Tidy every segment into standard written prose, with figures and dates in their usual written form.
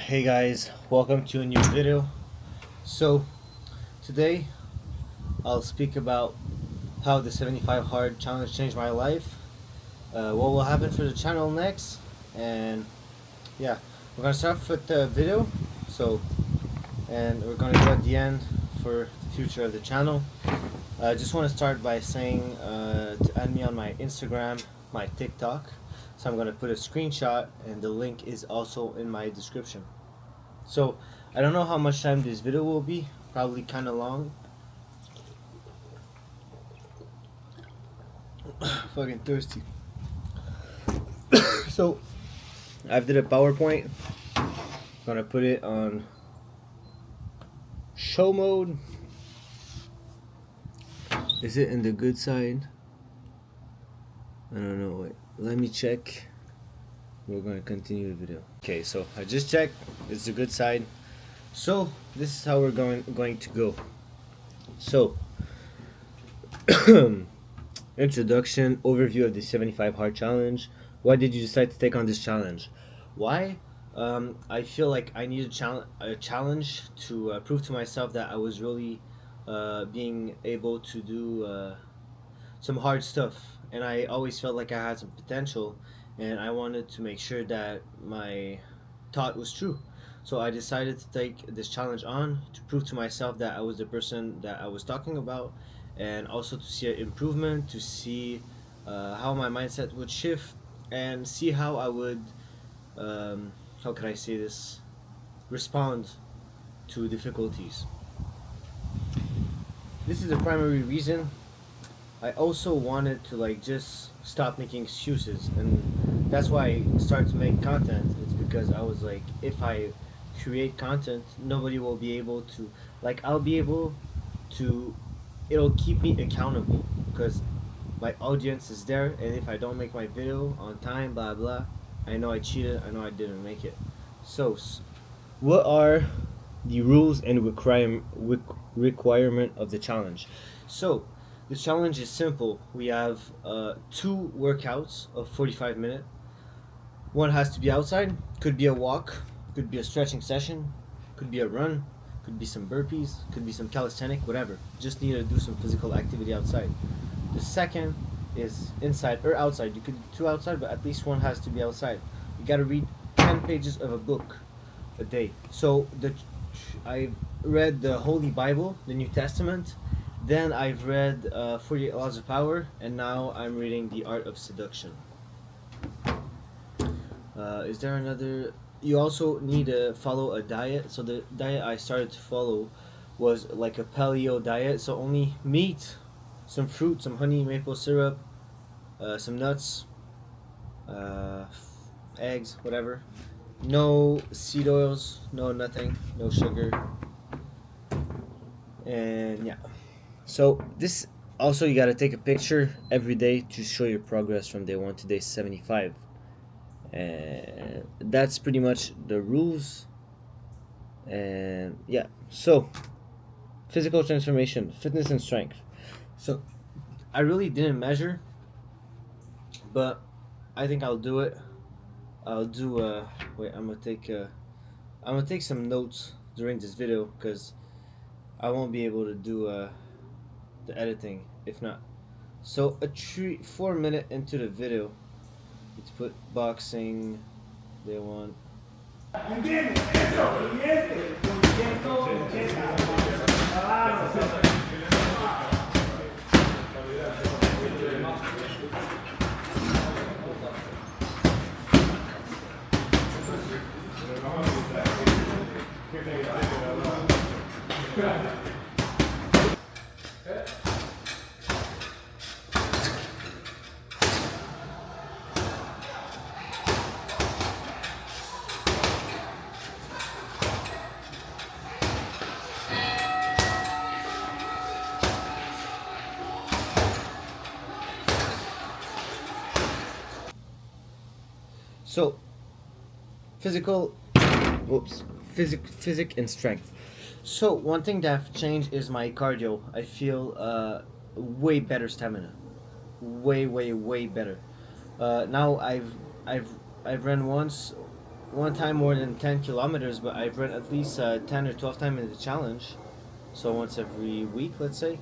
Hey guys, welcome to a new video. So today I'll speak about how the 75 hard challenge changed my life, what will happen for the channel next, and yeah, we're gonna start off with the video. And we're gonna go at the end for the future of the channel. I just want to start by saying to add me on my Instagram, my TikTok. So I'm gonna put a screenshot, and the link is also in my description. So I don't know how much time this video will be, probably kind of long. Fucking thirsty. So I've did a PowerPoint. Gonna put it on show mode. Is it in the good side? I don't know. Wait, let me check. We're gonna continue the video. Okay, so I just checked. It's the good side. So this is how we're going to go. So introduction, overview of the 75 hard challenge. Why did you decide to take on this challenge? Why? I feel like I need a challenge to prove to myself that I was really being able to do some hard stuff, and I always felt like I had some potential, and I wanted to make sure that my thought was true. So I decided to take this challenge on to prove to myself that I was the person that I was talking about, and also to see an improvement, to see how my mindset would shift, and see how I would, how could I say this, respond to difficulties. This is the primary reason. I also wanted to just stop making excuses, and that's why I started to make content. It's because I was like, if I create content, nobody will be able to, I'll be able to, it'll keep me accountable because my audience is there, and if I don't make my video on time, blah blah, I know I cheated, I know I didn't make it. So what are the rules and requirement of the challenge? So the challenge is simple. We have two workouts of 45 minutes. One has to be outside. Could be a walk, could be a stretching session, could be a run, could be some burpees, could be some calisthenic, whatever. Just need to do some physical activity outside. The second is inside or outside. You could do two outside, but at least one has to be outside. You got to read 10 pages of a book a day. So I've read the Holy Bible, the New Testament. Then I've read 48 Laws of Power, and now I'm reading The Art of Seduction. Is there another? You also need to follow a diet. So the diet I started to follow was like a paleo diet. So only meat, some fruit, some honey, maple syrup, some nuts, eggs, whatever. No seed oils, no nothing, no sugar. And yeah. So this also, you gotta take a picture every day to show your progress from day 1 to day 75. And that's pretty much the rules. And yeah, so physical transformation, fitness and strength. So I really didn't measure, but I think I'll do it. I'll do wait, I'm gonna take some notes during this video because I won't be able to do the editing if not. So 4 minute into the video, let's put boxing. They want. So physic and strength. So one thing that I've changed is my cardio. I feel way better stamina, way better. Now I've ran once one time more than 10 kilometers, but I've run at least 10 or 12 times in the challenge. So once every week, let's say.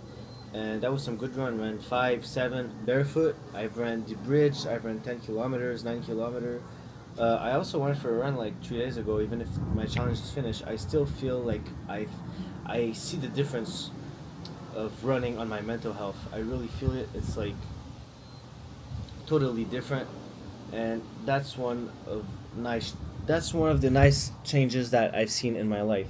And that was some good run. Ran 5, 7 barefoot. I've ran the bridge. I've run 10 kilometers, 9 kilometer. I also went for a run like 3 days ago. Even if my challenge is finished, I still feel like I see the difference of running on my mental health. I really feel it. It's like totally different, and nice. That's one of the nice changes that I've seen in my life.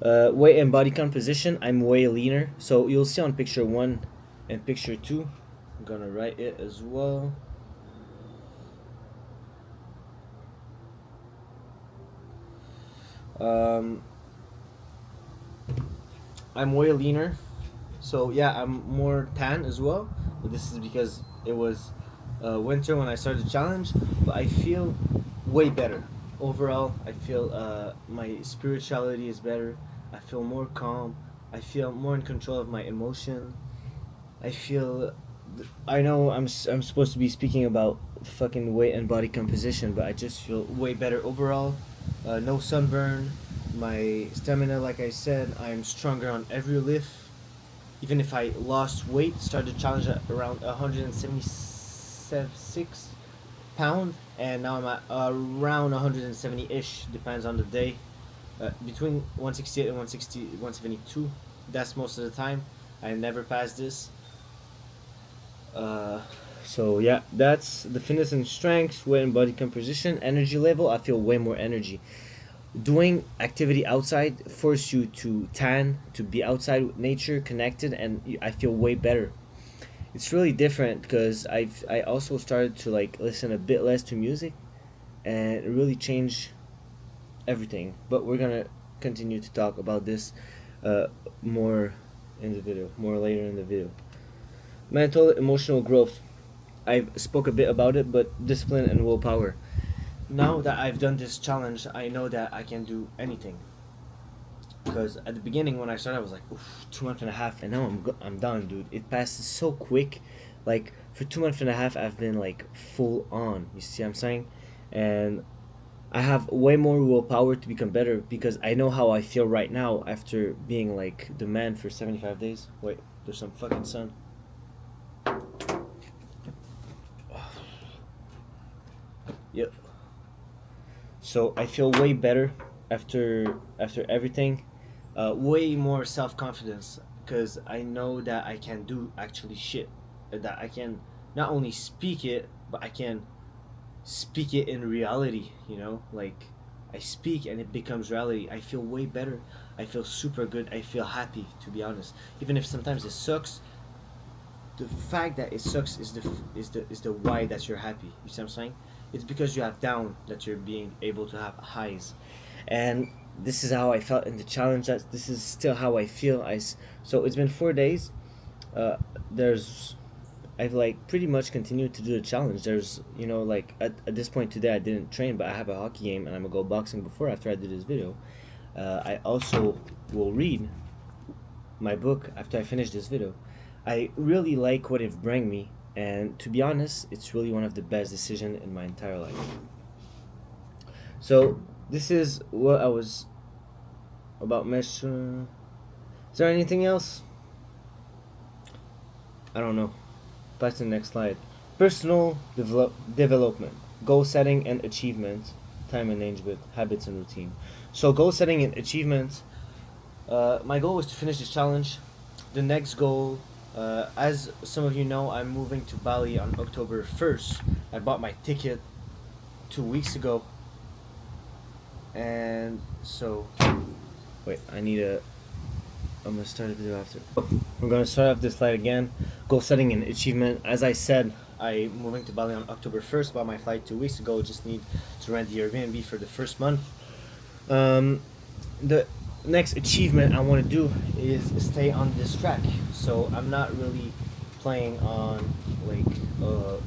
Weight and body composition. I'm way leaner. So you'll see on picture one and picture two. I'm gonna write it as well. Um, I'm way leaner. So yeah, I'm more tan as well. But this is because it was winter when I started the challenge. But I feel way better. Overall, I feel my spirituality is better. I feel more calm. I feel more in control of my emotion. I feel. I know I'm supposed to be speaking about fucking weight and body composition, but I just feel way better overall. No sunburn. My stamina, like I said, I'm stronger on every lift. Even if I lost weight, started the challenge at around 176 pound, and now I'm at around 170 ish, depends on the day. Between 168 and 172. That's most of the time. I never pass this. Uh, so yeah, that's the fitness and strength, weight and body composition, energy level. I feel way more energy. Doing activity outside force you to tan, to be outside with nature, connected, and I feel way better. It's really different because I also started to like listen a bit less to music, and it really changed everything. But we're gonna continue to talk about this uh, more in the video, more later in the video. Mental emotional growth. I've spoke a bit about it, but discipline and willpower. Now that I've done this challenge, I know that I can do anything. Because at the beginning when I started, I was like, oof, 2 months and a half, and now I'm done, dude. It passes so quick. Like for 2 months and a half, I've been like full on. You see what I'm saying? And I have way more willpower to become better because I know how I feel right now after being like the man for 75 days. Wait, there's some fucking sun. Yep. So I feel way better after everything. Way more self confidence because I know that I can do actually shit. That I can not only speak it, but I can speak it in reality. Like I speak and it becomes reality. I feel way better. I feel super good. I feel happy, to be honest. Even if sometimes it sucks, the fact that it sucks is the why that you're happy. You see what I'm saying? It's because you have down that you're being able to have highs, and this is how I felt in the challenge. This is still how I feel. So it's been 4 days. There's I've like pretty much continued to do the challenge. There's like at this point today I didn't train, but I have a hockey game and I'm gonna go boxing before after I do this video. I also will read my book after I finish this video. I really like what it bring me, and to be honest, it's really one of the best decisions in my entire life. So this is what I was about measure. Is there anything else? I don't know. Pass to the next slide. Personal development, goal setting and achievement, time management, habits and routine. So goal setting and achievement. My goal was to finish this challenge. The next goal, as some of you know, I'm moving to Bali on October 1st. I bought my ticket 2 weeks ago. And so, wait, I'm gonna start the video after. We're gonna start off this slide again. Goal setting and achievement. As I said, I'm moving to Bali on October 1st. Bought my flight 2 weeks ago. Just need to rent the Airbnb for the first month. The next achievement I want to do is stay on this track. So I'm not really playing on like a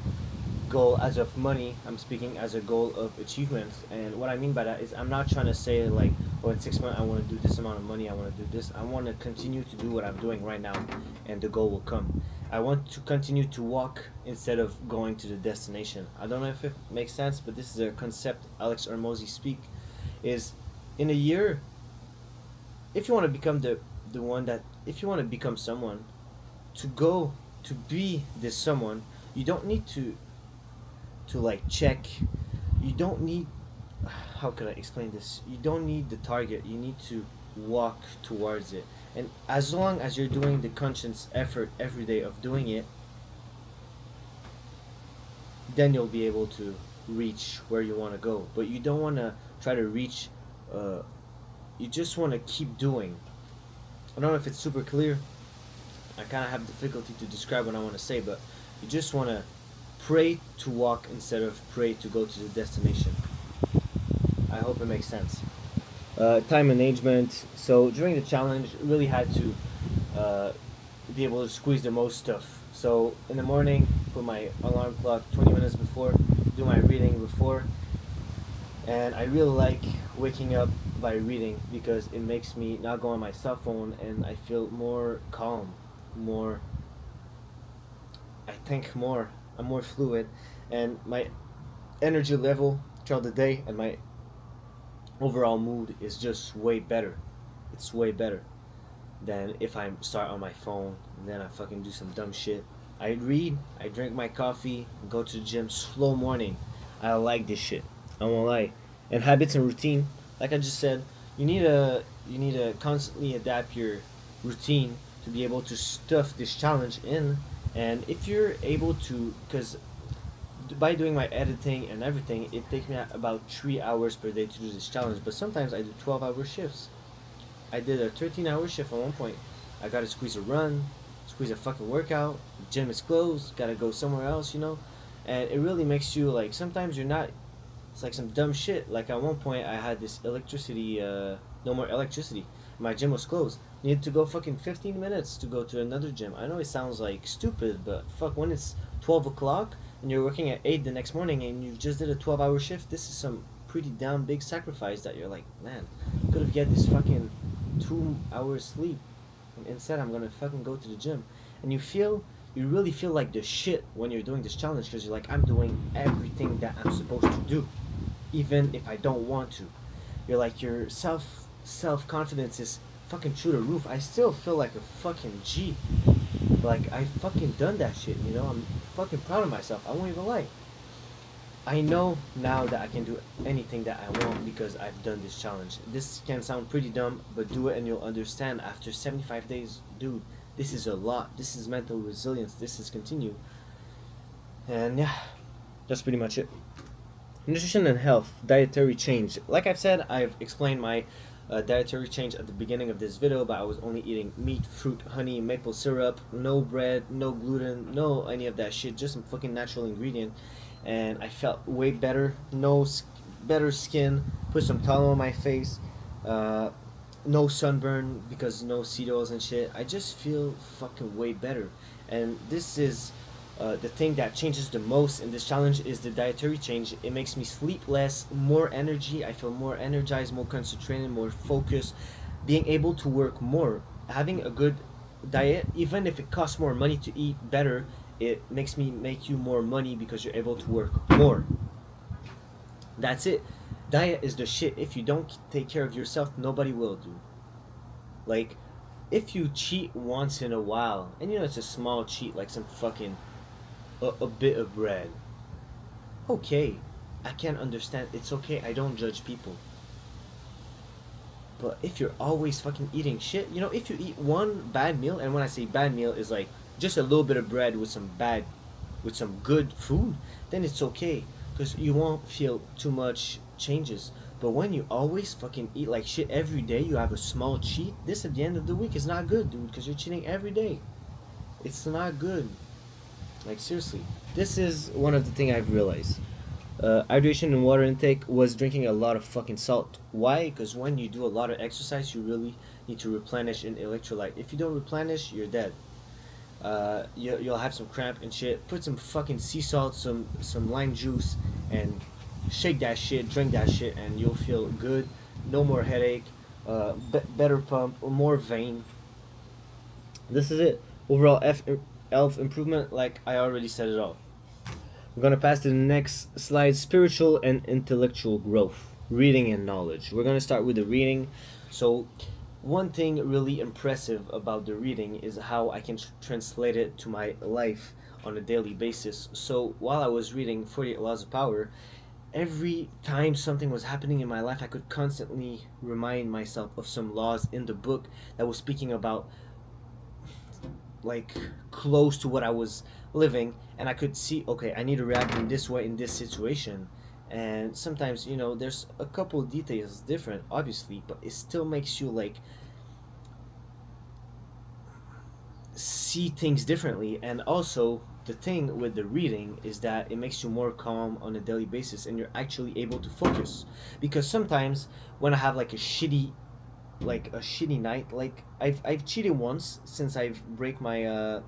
goal as of money. I'm speaking as a goal of achievement. And what I mean by that is I'm not trying to say like, oh, in 6 months I want to do this amount of money. I want to do this. I want to continue to do what I'm doing right now, and the goal will come. I want to continue to walk instead of going to the destination. I don't know if it makes sense, but this is a concept Alex Hormozy speak. Is in a year, if you want to become the one that if you want to become someone, to go to be this someone, you don't need to like check. You don't need, how can I explain this? You don't need the target. You need to walk towards it. And as long as you're doing the conscious effort every day of doing it, then you'll be able to reach where you want to go. But you don't want to try to reach. Uh, you just want to keep doing. I don't know if it's super clear. I kind of have difficulty to describe what I want to say, but you just want to pray to walk instead of pray to go to the destination. I hope it makes sense. Time management. So during the challenge, really had to uh, be able to squeeze the most stuff. So in the morning, put my alarm clock 20 minutes before, do my reading before, and I really like waking up by reading because it makes me not go on my cell phone and I feel more calm, more. I think more. I'm more fluid, and my energy level throughout the day and my overall mood is just way better. It's way better than if I start on my phone and then I fucking do some dumb shit. I read, I drink my coffee, go to the gym, slow morning. I like this shit. I won't lie. And habits and routine, like I just said, you need to constantly adapt your routine to be able to stuff this challenge in. And if you're able to, because by doing my editing and everything, it takes me about 3 hours per day to do this challenge. But sometimes I do 12-hour shifts. I did a 13-hour shift at one point. I gotta squeeze a run, squeeze a fucking workout. Gym is closed. Gotta go somewhere else, And it really makes you like. Sometimes you're not. It's like some dumb shit. Like at one point, I had this electricity. No more electricity. My gym was closed. Needed to go fucking 15 minutes to go to another gym. I know it sounds like stupid, but fuck, when it's 12 o'clock and you're working at 8 the next morning and you just did a 12-hour shift, this is some pretty damn big sacrifice that you're like, man, could have get this fucking 2 hours sleep. And instead, I'm gonna fucking go to the gym. And you really feel like the shit when you're doing this challenge because you're like, I'm doing everything that I'm supposed to do, even if I don't want to. You're like, your self confidence is fucking through the roof. I still feel like a fucking G. Like, I fucking done that shit, I'm fucking proud of myself. I won't even lie. I know now that I can do anything that I want because I've done this challenge. This can sound pretty dumb, but do it and you'll understand. After 75 days, dude, this is a lot. This is mental resilience. This is continue. And yeah, that's pretty much it. Nutrition and health, dietary change. Like I've said, I've explained my dietary change at the beginning of this video, but I was only eating meat, fruit, honey, maple syrup, no bread, no gluten, no any of that shit, just some fucking natural ingredient. And I felt way better, better skin, put some towel on my face, no sunburn because no seed oils and shit. I just feel fucking way better. And this is the thing that changes the most in this challenge is the dietary change. It makes me sleep less, more energy. I feel more energized, more concentrated, more focused, being able to work more. Having a good diet, even if it costs more money to eat better, it make you more money because you're able to work more. That's it. Diet is the shit. If you don't take care of yourself, nobody will do. Like, if you cheat once in a while, and it's a small cheat, like some fucking a bit of bread. Okay, I can understand. It's okay. I don't judge people. But if you're always fucking eating shit, if you eat one bad meal, and when I say bad meal is like just a little bit of bread with some good food, then it's okay because you won't feel too much changes. But when you always fucking eat like shit every day, you have a small cheat. This at the end of the week is not good, dude, because you're cheating every day. It's not good. Like, seriously, this is one of the things I've realized. Hydration and water intake was drinking a lot of fucking salt. Why? Because when you do a lot of exercise, you really need to replenish an electrolyte. If you don't replenish, you're dead. You'll have some cramp and shit. Put some fucking sea salt, some lime juice, and shake that shit, drink that shit, and you'll feel good. No more headache, better pump, or more vein. This is it. Overall Health improvement, like I already said it all. We're gonna pass to the next slide: spiritual and intellectual growth, reading and knowledge. We're gonna start with the reading. So, one thing really impressive about the reading is how I can translate it to my life on a daily basis. So, while I was reading 48 Laws of Power, every time something was happening in my life, I could constantly remind myself of some laws in the book that was speaking about, like, close to what I was living, and I could see, okay, I need to react in this way in this situation. And sometimes, there's a couple of details different, obviously, but it still makes you like see things differently. And also, the thing with the reading is that it makes you more calm on a daily basis, and you're actually able to focus. Because sometimes when I have like a shitty night. Like I've cheated once since I've break my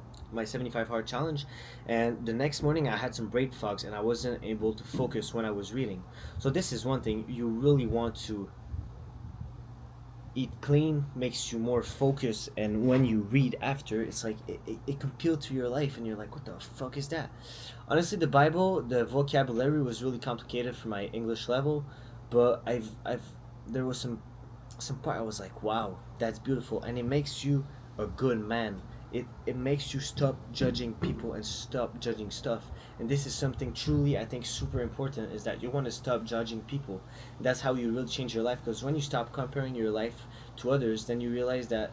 75 hard challenge, and the next morning I had some brain fogs and I wasn't able to focus when I was reading. So this is one thing you really want to eat clean, makes you more focused, and when you read after, it's like it compiled to your life and you're like, what the fuck is that? Honestly, the Bible, the vocabulary was really complicated for my English level, but I've there was some part I was like, wow, that's beautiful, and it makes you a good man. It makes you stop judging people and stop judging stuff. And this is something truly I think super important, is that you want to stop judging people. That's how you really change your life, because when you stop comparing your life to others, then you realize that,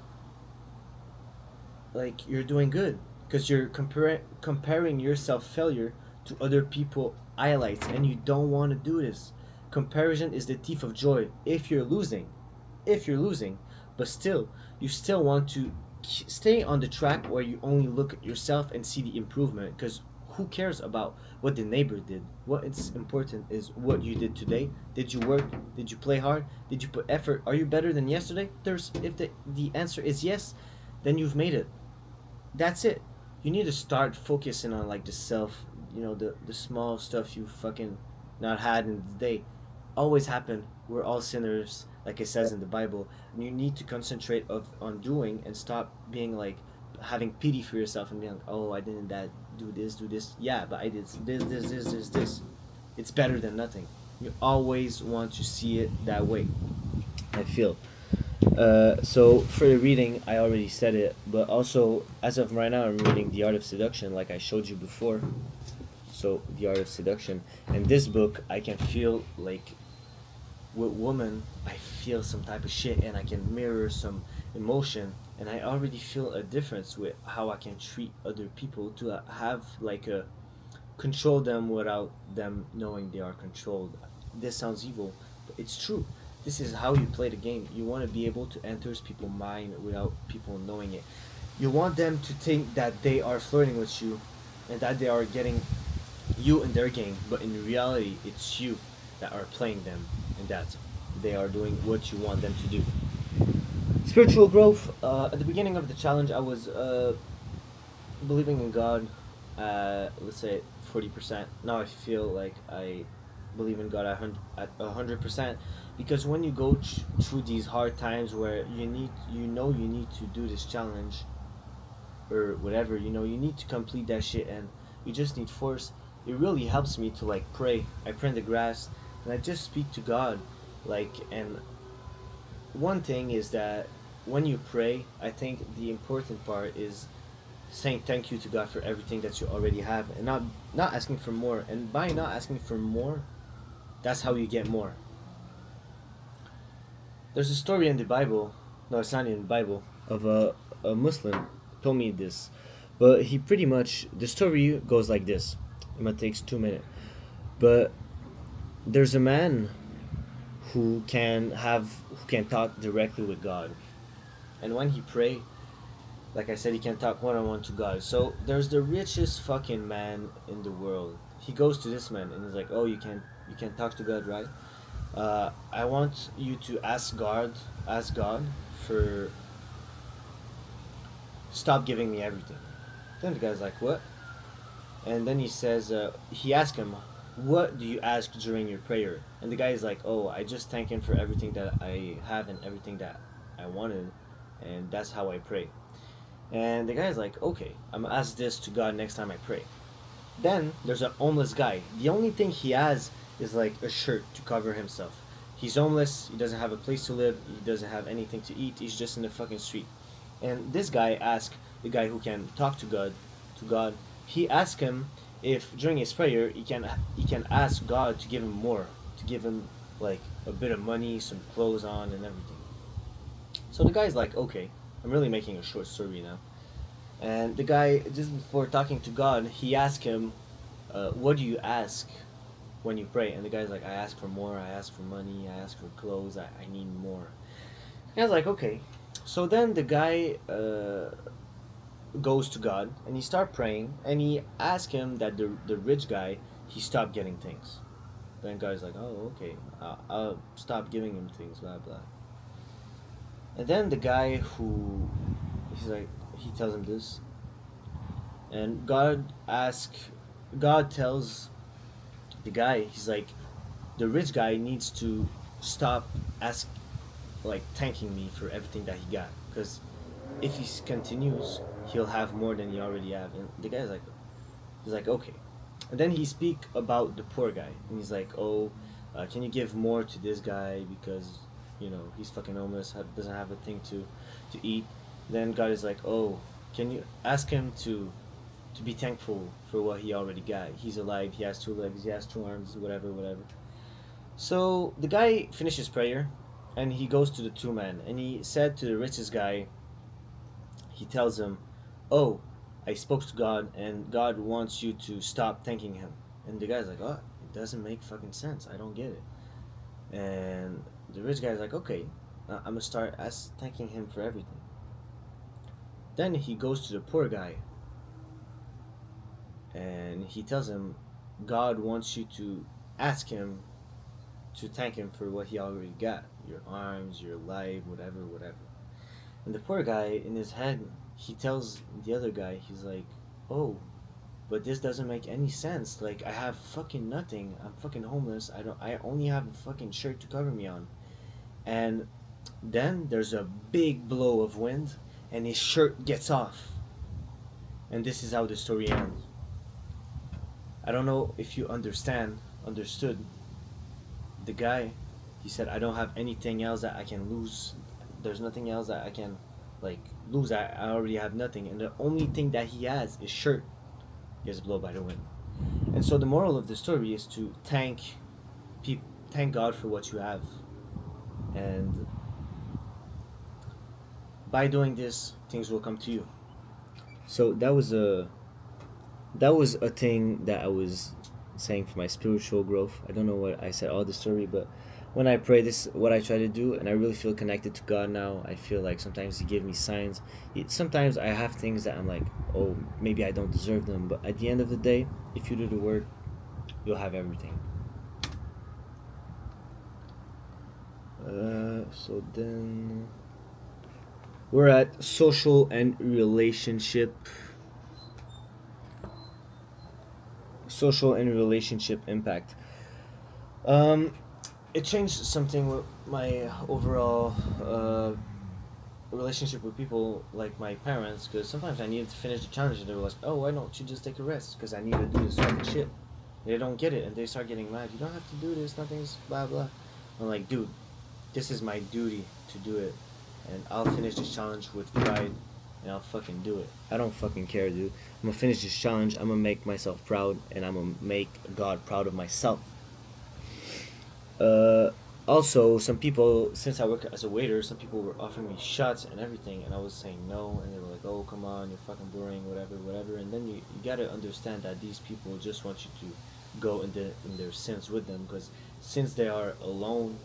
like, you're doing good, because you're comparing yourself failure to other people highlights, and you don't want to do this. Comparison is the thief of joy. If you're losing, but still, you still want to stay on the track where you only look at yourself and see the improvement, because who cares about what the neighbor did? What is important is what you did today. Did you work? Did you play hard? Did you put effort? Are you better than yesterday? There's If the answer is yes, then you've made it. That's it. You need to start focusing on, like, the self, the small stuff you fucking not had in the day. Always happen. We're all sinners, like it says in the Bible, and you need to concentrate on doing, and stop being like having pity for yourself and being like, oh, I didn't that do this. Yeah, but I did this. It's better than nothing. You always want to see it that way, I feel. So for the reading, I already said it, but also as of right now, I'm reading The Art of Seduction, like I showed you before. So The Art of Seduction, and this book, I can feel like with women, I feel some type of shit, and I can mirror some emotion, and I already feel a difference with how I can treat other people to have like a control them without them knowing they are controlled. This sounds evil, but it's true. This is how you play the game. You want to be able to enter people's mind without people knowing it. You want them to think that they are flirting with you and that they are getting you in their game, but in reality, it's you that are playing them, and that they are doing what you want them to do. Spiritual growth. At the beginning of the challenge, I was believing in God. Let's say 40%. Now I feel like I believe in God at 100%, because when you go through these hard times where you need to do this challenge or whatever, you need to complete that shit, and you just need force. It really helps me to, like, pray. I pray in the grass, and I just speak to God, like. And one thing is that when you pray, I think the important part is saying thank you to God for everything that you already have, and not asking for more. And by not asking for more, that's how you get more. There's a story in the Bible. No, it's not in the Bible. Of a Muslim told me this, but he pretty much, the story goes like this. It might take 2 minutes, but there's a man who can talk directly with God, and when he pray, like I said, he can talk one on one to God. So there's the richest fucking man in the world. He goes to this man and he's like, "Oh, you can talk to God, right? I want you to ask God for stop giving me everything." Then the guy's like, "What?" And then he asks him, "What do you ask during your prayer?" And the guy is like, "Oh, I just thank him for everything that I have and everything that I wanted, and that's how I pray." And the guy's like, okay, I'm gonna ask this to God next time I pray. Then there's a homeless guy. The only thing he has is like a shirt to cover himself. He's homeless. He doesn't have a place to live. He doesn't have anything to eat. He's just in the fucking street. And this guy asked the guy who can talk to God. He asked him if during his prayer he can ask God to give him more, to give him like a bit of money, some clothes on, and everything. So the guy's like, okay, I'm really making a short story now. And the guy, just before talking to God, he asked him, "What do you ask when you pray?" And the guy's like, "I ask for more. I ask for money. I ask for clothes. I need more." And I was like, "Okay." So then the guy goes to God and he start praying and he asked him that the rich guy he stopped getting things. Then guy's like, "Oh, okay. I'll stop giving him things." Blah blah. And then the guy who he's like he tells him this, and God tells the guy, he's like, the rich guy needs to stop ask like thanking me for everything that he got, because if he continues, he'll have more than he already have. And the guy's like, he's like, okay. And then he speak about the poor guy, and he's like, oh, can you give more to this guy because he's fucking homeless, doesn't have a thing to eat. Then God is like, oh, can you ask him to be thankful for what he already got. He's alive. He has two legs. He has two arms. Whatever, whatever. So the guy finishes prayer, and he goes to the two men, and he said to the richest guy, he tells him, "Oh, I spoke to God, and God wants you to stop thanking Him." And the guy's like, "Oh, it doesn't make fucking sense. I don't get it." And the rich guy's like, "Okay, I'm gonna start thanking Him for everything." Then he goes to the poor guy, and he tells him, God wants you to ask him to thank him for what he already got, your arms, your life, whatever, whatever. And the poor guy, in his head, he tells the other guy, he's like, oh, but this doesn't make any sense. Like, I have fucking nothing. I'm fucking homeless. I only have a fucking shirt to cover me on. And then there's a big blow of wind, and his shirt gets off. And this is how the story ends. I don't know if you understood. The guy, he said, I don't have anything else that I can lose. There's nothing else that I can, like, lose. I already have nothing. And the only thing that he has is shirt gets blown by the wind. And so the moral of the story is to thank God for what you have. And by doing this, things will come to you. So that was a thing that I was saying for my spiritual growth. I don't know what I said all the story, but when I pray, this is what I try to do, and I really feel connected to God now. I feel like sometimes He gives me signs. Sometimes I have things that I'm like, oh, maybe I don't deserve them, but at the end of the day, if you do the work, you'll have everything. So then we're at social and relationship impact. Um, it changed something with my overall relationship with people, like my parents, because sometimes I needed to finish the challenge and they were like, oh, why don't you just take a rest, because I need to do this fucking shit. They don't get it and they start getting mad. You don't have to do this, nothing's blah blah. I'm like, dude, this is my duty to do it, and I'll finish this challenge with pride, and I'll fucking do it. I don't fucking care, dude. I'm gonna finish this challenge. I'm gonna make myself proud, and I'm gonna make God proud of myself. Uh, Also, some people, since I work as a waiter, some people were offering me shots and everything, and I was saying no, and they were like, "Oh, come on, you're fucking boring, whatever, whatever." And then you gotta understand that these people just want you to go in their sins with them, because since they are alone,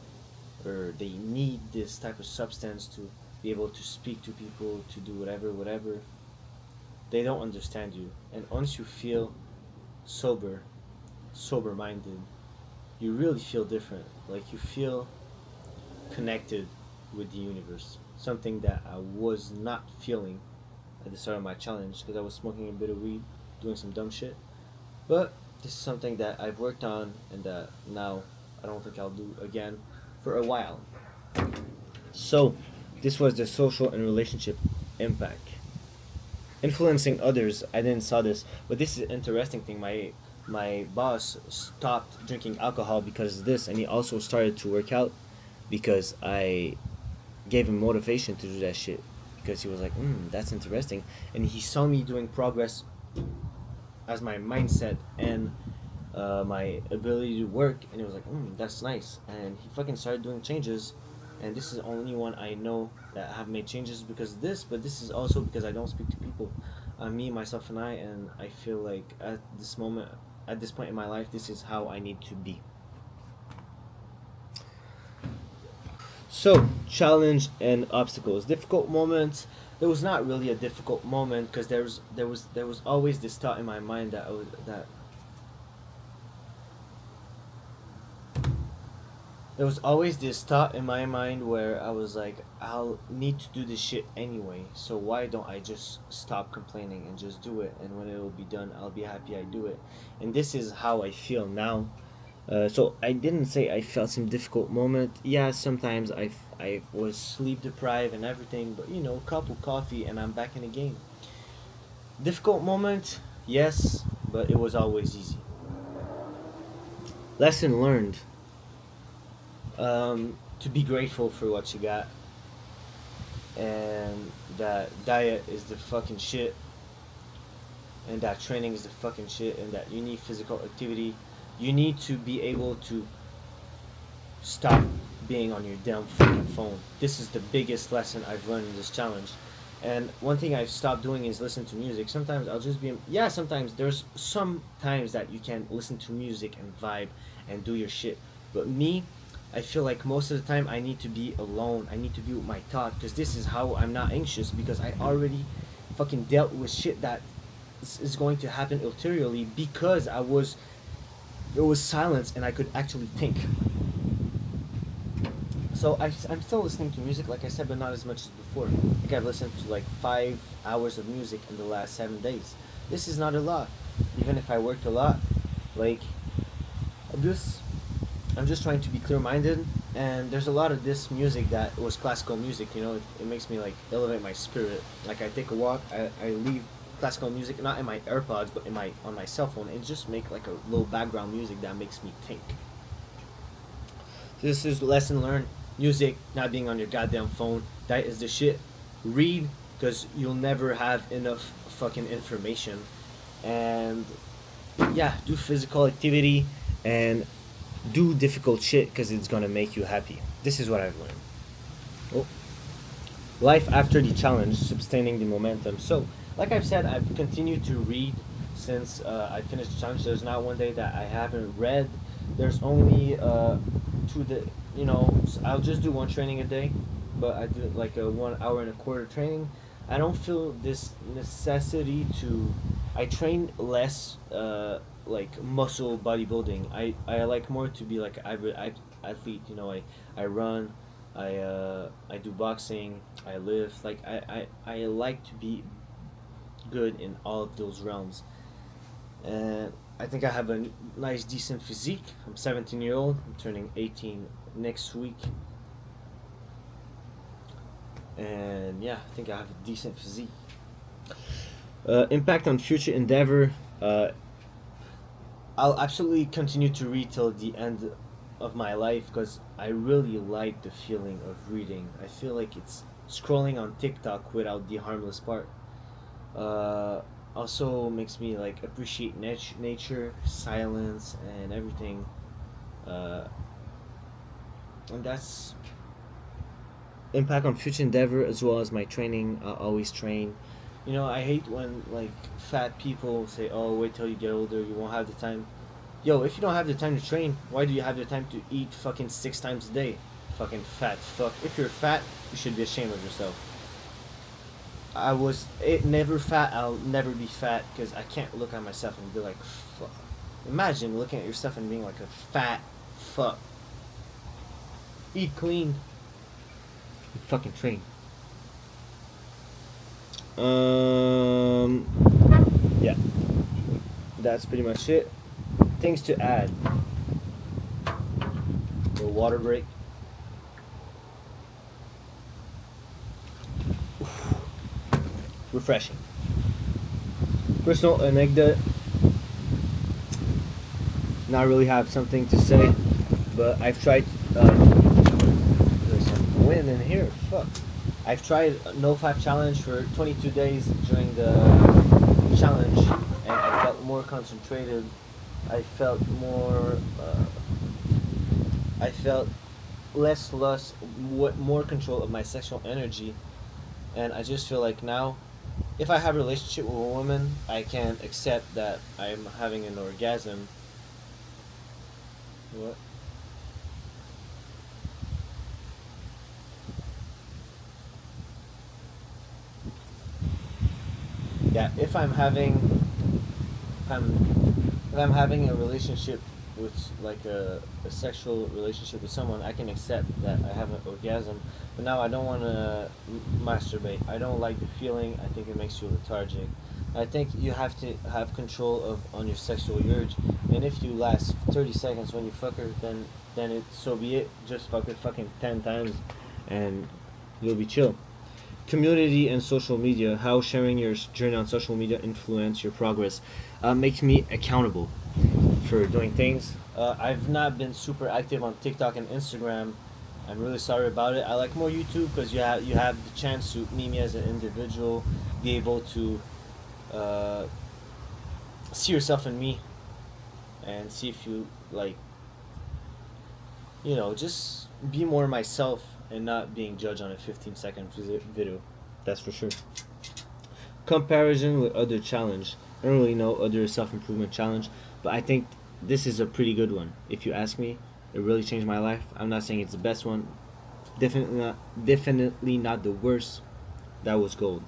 or they need this type of substance to be able to speak to people, to do whatever, whatever, they don't understand you. And once you feel sober, sober minded, you really feel different. Like you feel connected with the universe. Something that I was not feeling at the start of my challenge, because I was smoking a bit of weed, doing some dumb shit. But this is something that I've worked on and that now I don't think I'll do again for a while. So, this was the social and relationship impact. influencing others. I didn't saw this, but this is an interesting thing. My boss stopped drinking alcohol because of this, and he also started to work out because I gave him motivation to do that shit. Because he was like, that's interesting, and he saw me doing progress as my mindset and my ability to work, and he was like, that's nice, and he fucking started doing changes, and this is the only one I know that have made changes because of this, but this is also because I don't speak to people, me, myself, and I feel like at this point in my life, this is how I need to be. So, challenge and obstacles, difficult moments. There was not really a difficult moment because there was always this thought in my mind that there was always this thought in my mind where I was like, I'll need to do this shit anyway, so why don't I just stop complaining and just do it? And when it will be done, I'll be happy I do it. And this is how I feel now. So I didn't say I felt some difficult moment. Yeah, sometimes I was sleep deprived and everything, but cup of coffee and I'm back in the game. Difficult moment, yes, but it was always easy. Lesson learned. To be grateful for what you got, and that diet is the fucking shit, and that training is the fucking shit, and that you need physical activity. You need to be able to stop being on your damn fucking phone. This is the biggest lesson I've learned in this challenge. And one thing I've stopped doing is listen to music. Sometimes I'll just be, yeah, sometimes there's some times that you can listen to music and vibe and do your shit. But me, I feel like most of the time I need to be alone. I need to be with my thought because this is how I'm not anxious, because I already fucking dealt with shit that is going to happen ulteriorly because there was silence and I could actually think. So I'm still listening to music, like I said, but not as much as before. I think I've listened to like 5 hours of music in the last 7 days. This is not a lot, even if I worked a lot. Like, I'm just I'm just trying to be clear-minded, and there's a lot of this music that was classical music. It makes me like elevate my spirit. Like I take a walk, I leave classical music not in my AirPods but in my on my cell phone, and just make like a little background music that makes me think. This is lesson learned. Music, not being on your goddamn phone. That is the shit. Read, because you'll never have enough fucking information. And yeah, do physical activity and do difficult shit because it's gonna make you happy. This is what I've learned. Oh. Life after the challenge, sustaining the momentum. So, like I've said, I've continued to read since I finished the challenge. There's not one day that I haven't read. There's only two the I'll just do one training a day, but I do like a 1 hour and a quarter training. I don't feel this necessity to. I train less like muscle bodybuilding. I like more to be like I athlete. I run. I do boxing. I lift. Like I like to be good in all of those realms. And I think I have a nice, decent physique. I'm 17-year-old. I'm turning 18 next week. And yeah, I think I have a decent physique. Impact on future endeavor. I'll absolutely continue to read till the end of my life because I really like the feeling of reading. I feel like it's scrolling on TikTok without the harmless part. Also makes me like appreciate nature, silence, and everything. Uh, and that's impact on future endeavor as well as my training. I always train. I hate when like fat people say, "Oh, wait till you get older, you won't have the time." Yo, if you don't have the time to train, why do you have the time to eat fucking 6 times a day? Fucking fat fuck. If you're fat, you should be ashamed of yourself. I was never fat. I'll never be fat because I can't look at myself and be like, fuck. Imagine looking at yourself and being like a fat fuck. Eat clean. And fucking train. Yeah. That's pretty much it. Things to add. A water break. Refreshing. Personal anecdote. Not really have something to say, but I've tried. There's some wind in here. Fuck. I've tried no fap challenge for 22 days during the challenge, and I felt more concentrated. I felt more. I felt less lust, more control of my sexual energy, and I just feel like now, if I have a relationship with a woman, I can accept that I'm having an orgasm. What? Yeah, if I'm having a relationship with like a sexual relationship with someone, I can accept that I have an orgasm. But now I don't want to masturbate. I don't like the feeling. I think it makes you lethargic. I think you have to have control of on your sexual urge, and if you last 30 seconds when you fuck her, then it so be it. Just fuck her fucking 10 times, and you'll be chill. Community and social media, how sharing your journey on social media influence your progress, makes me accountable for doing things. I've not been super active on TikTok and Instagram. I'm really sorry about it. I like more YouTube because you have the chance to meet me as an individual, be able to uh, see yourself in me, and see if you like, just be more myself and not being judged on a 15-second video. That's for sure. Comparison with other challenge. I don't really know other self improvement challenge, but I think this is a pretty good one. If you ask me, it really changed my life. I'm not saying it's the best one. Definitely not the worst. That was gold.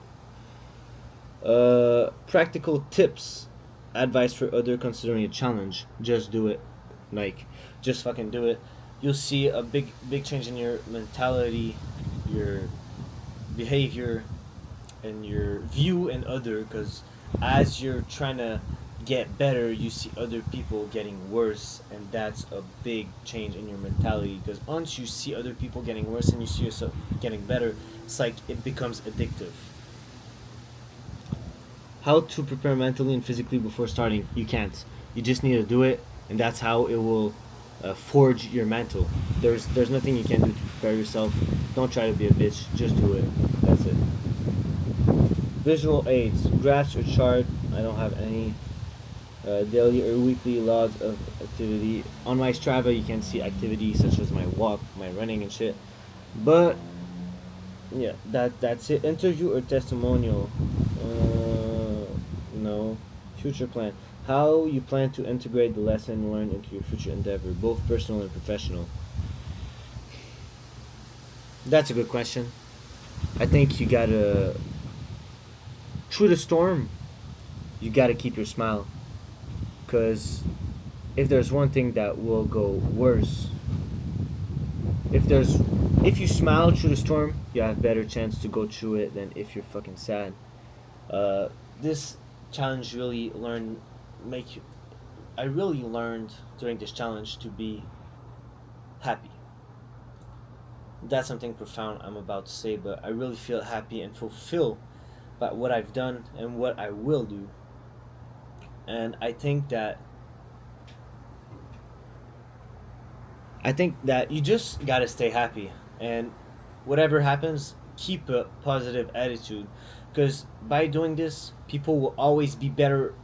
Practical tips, advice for other considering a challenge. Just do it. Like, just fucking do it. You'll see a big change in your mentality, your behavior, and your view and other. Because as you're trying to get better, you see other people getting worse, and that's a big change in your mentality. Because once you see other people getting worse and you see yourself getting better, it's like it becomes addictive. How to prepare mentally and physically before starting? You can't. You just need to do it, and that's how it will forge your mental. There's nothing you can do to prepare yourself. Don't try to be a bitch. Just do it. That's it. Visual aids, graphs or chart. I don't have any. Daily or weekly logs of activity. On my Strava, you can see activities such as my walk, my running, and shit. But yeah, that's it. Interview or testimonial? No. Future plan. How you plan to integrate the lesson learned into your future endeavor, both personal and professional? That's a good question. I think you gotta, through the storm, you gotta keep your smile. Because if there's one thing that will go worse, if there's, if you smile through the storm, you have better chance to go through it than if you're fucking sad. This challenge really learned, make you, I really learned during this challenge to be happy. That's something profound I'm about to say, but I really feel happy and fulfilled by what I've done and what I will do. And I think that you just gotta stay happy, and whatever happens, keep a positive attitude, because by doing this, people will always be better,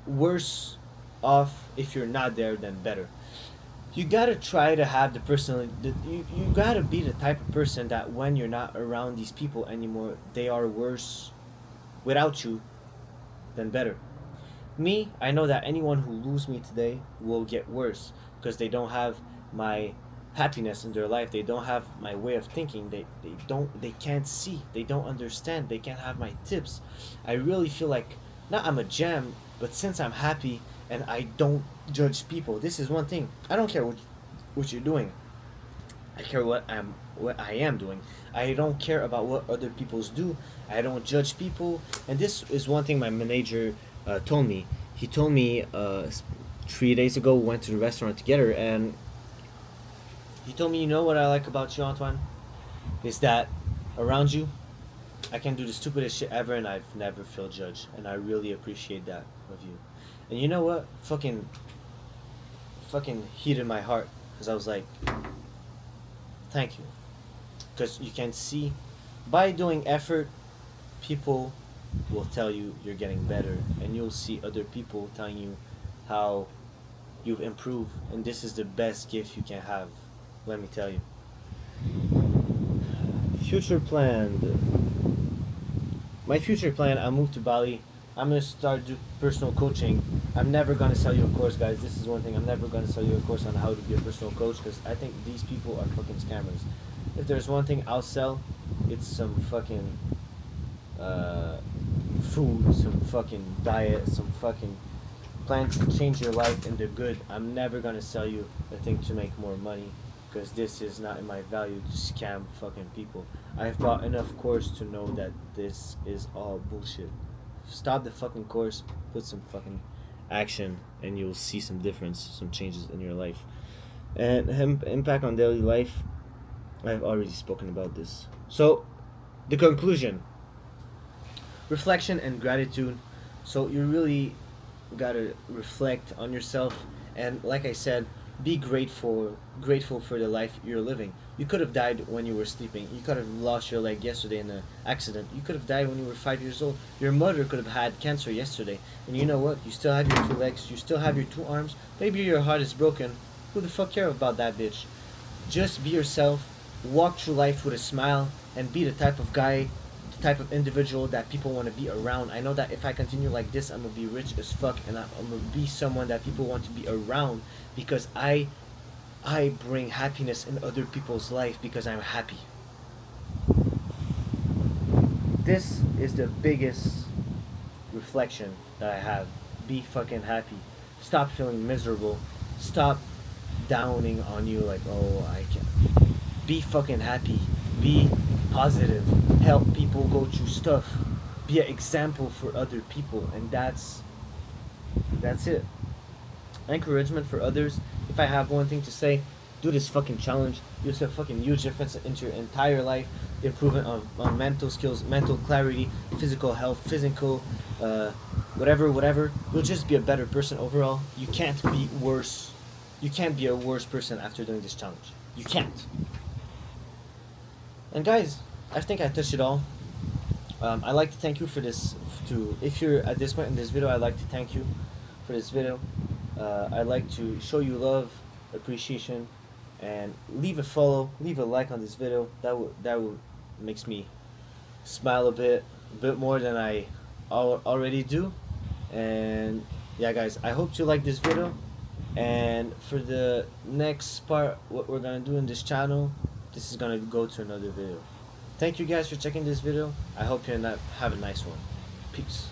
worse off if you're not there than better. You gotta try to have the person. You gotta be the type of person that when you're not around these people anymore, they are worse without you than better. Me, I know that anyone who lose me today will get worse because they don't have my happiness in their life. They don't have my way of thinking. They can't see. They don't understand. They can't have my tips. I really feel like not I'm a gem, but since I'm happy and I don't judge people, this is one thing. I don't care what you're doing. I care what I am doing. I don't care about what other people's do. I don't judge people, and this is one thing my manager told me. He told me 3 days ago we went to the restaurant together, and he told me, you know what I like about you, Antoine, is that around you I can do the stupidest shit ever, and I've never felt judged, and I really appreciate that of you. And you know what? Fucking heated my heart because I was like, thank you, because you can see by doing effort, people will tell you you're getting better, and you'll see other people telling you how you've improved, and this is the best gift you can have. Let me tell you. Future planned. My future plan, I moved to Bali. I'm gonna start do personal coaching. I'm never gonna sell you a course, guys. This is one thing. I'm never gonna sell you a course on how to be a personal coach because I think these people are fucking scammers. If there's one thing I'll sell, it's some fucking food, some fucking diet, some fucking plans to change your life and they're good. I'm never gonna sell you a thing to make more money because this is not in my value to scam fucking people. I've bought enough course to know that this is all bullshit. Stop the fucking course, put some fucking action, and you'll see some difference, some changes in your life. And impact on daily life, I've already spoken about this. So, the conclusion, reflection and gratitude. So you really gotta reflect on yourself, and like I said, be grateful for the life you're living. You could have died when you were sleeping. You could have lost your leg yesterday in an accident. You could have died when you were 5 years old. Your mother could have had cancer yesterday, and you know what? You still have your two legs. You still have your two arms. Maybe your heart is broken. Who the fuck care about that bitch? Just be yourself. Walk through life with a smile, and be the type of guy, the type of individual that people want to be around. I know that if I continue like this, I'm gonna be rich as fuck, and I'm gonna be someone that people want to be around because I bring happiness in other people's life because I'm happy. This is the biggest reflection that I have. Be fucking happy. Stop feeling miserable. Stop downing on you like, oh, I can't. Be fucking happy. Be positive. Help people go through stuff. Be an example for other people, and that's it. Encouragement for others. If I have one thing to say, do this fucking challenge. You'll see a fucking huge difference into your entire life. Improvement on mental skills, mental clarity, physical health, physical, whatever. You'll just be a better person overall. You can't be worse. You can't be a worse person after doing this challenge. You can't. And guys, I think I touched it all. I'd like to thank you for this. If you're at this point in this video, I'd like to thank you for this video. I'd like to show you love, appreciation, and leave a follow, leave a like on this video. That would makes me smile a bit more than I already do. And yeah, guys, I hope you like this video. And for the next part, what we're gonna do in this channel, this is gonna go to another video. Thank you guys for checking this video. I hope you have a nice one. Peace.